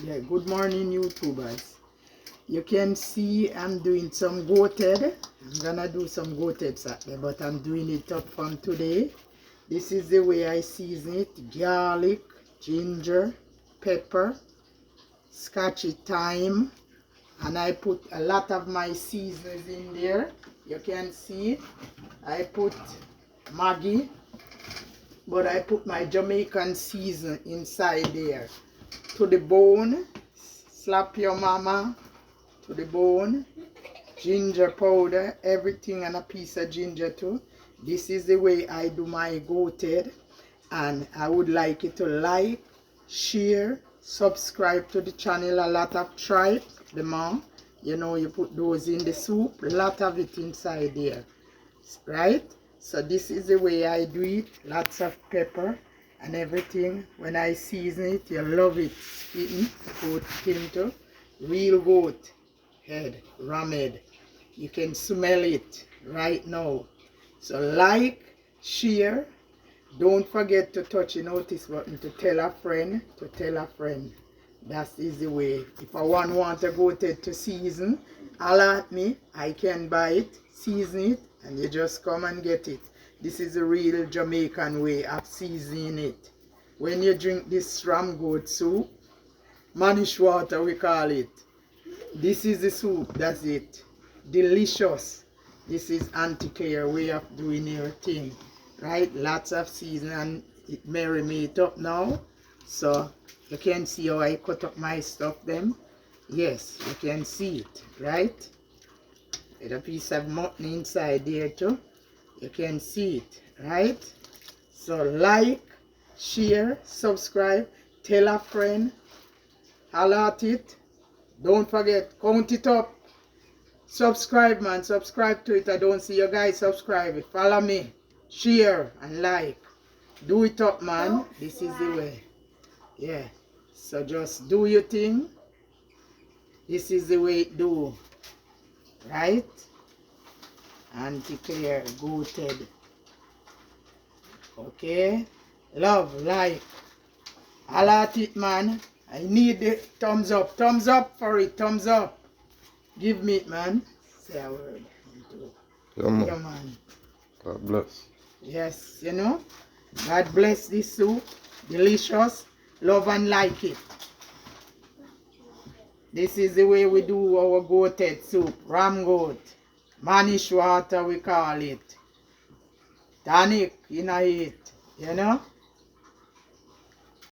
Yeah, good morning, YouTubers. You can see I'm doing some goated. I'm gonna do some goated Saturday, but I'm doing it up from today. This is the way I season it: garlic, ginger, pepper, scotchy thyme, and I put a lot of my seasonings in there. You can see I put Maggi, but I put my Jamaican season inside there. To the bone, slap your mama, to the bone, ginger powder, everything, and a piece of ginger too. This is the way I do my goated, and I would like you to like, share, subscribe to the channel. A lot of tripe, the mom, you know, you put those in the soup, a lot of it inside there, right? So this is the way I do it. Lots of pepper and everything. When I season it, you love it. Eating goat skin too. Real goat head, ram head. You can smell it right now. So like, share. Don't forget to touch the notice button to tell a friend, to tell a friend. That's the way. If I want a goated to season, holla at me. I can buy it, season it, and you just come and get it. This is the real Jamaican way of seasoning it. When you drink this ram goat soup, manish water we call it. This is the soup, that's it. Delicious. This is Aunty Clair way of doing your thing. Right? Lots of seasoning, and it marinate up now. So you can see how I cut up my stuff them. Yes, you can see it, right? With a piece of mutton inside there too. You can see it, right? So like, share, subscribe, tell a friend, holla at it. Don't forget, count it up. Subscribe, man. Subscribe to it. I don't see you guys subscribe. Follow me. Share and like. Do it up, man. This is the way. Yeah. So just do your thing. This is the way it do. Right? Aunty Clair, goated. Okay? Love, like. Holla at it, man. I need the thumbs up. Thumbs up for it. Thumbs up. Give me it, man. Say a word. Yeah, man. Yeah, man. God bless. Yes, you know. God bless this soup. Delicious. Love and like it. This is the way we do our goated soup. Ram goat. Manish water we call it. Tonic, you know it. You know.